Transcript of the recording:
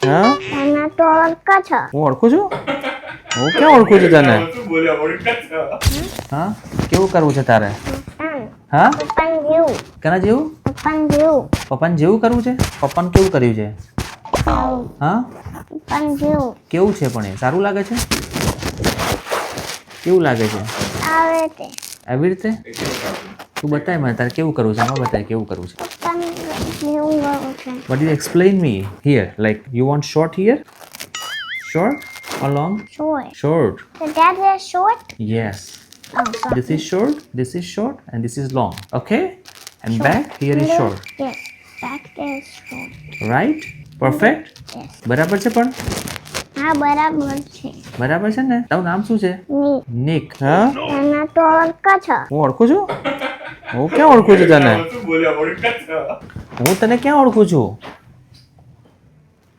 હા તને તો ઓળખો છો. હું ઓળખું છું? હું ક્યાં ઓળખું છું તને? હા કેવું કરવું છે તારે? હા પપ્પાને જેવું. કેના જેવું? પપ્પાને જેવું. પપ્પાને જેવું કરવું છે? પપ્પાને કેવું કર્યું છે? હા પપ્પાને જેવું. કેવું છે પણ એ સારું લાગે છે? કેવું લાગે છે? આવે તે. એવી રીતે તું બતાય મને તારે કેવું કરવું છે? આમાં બતાય કેવું કરવું છે. પપ્પાને જેવું કરવું છે. But you explain me here. Like you want short here? Short or long? Short. Short. So that is short? Yes. Oh, sorry. This is short, this is short, and this is long. Okay? And back here is short. Yes. Back is short. Right? Perfect? Yes. બરાબર છે પણ? હા બરાબર છે. બરાબર છે ને? તારું નામ શું છે? ની. નિક. હા? તને તો ઓળખો છો. હું ઓળખું છું? હું ક્યાં ઓળખું છું તને? હું તને ક્યાં ઓળખું છું?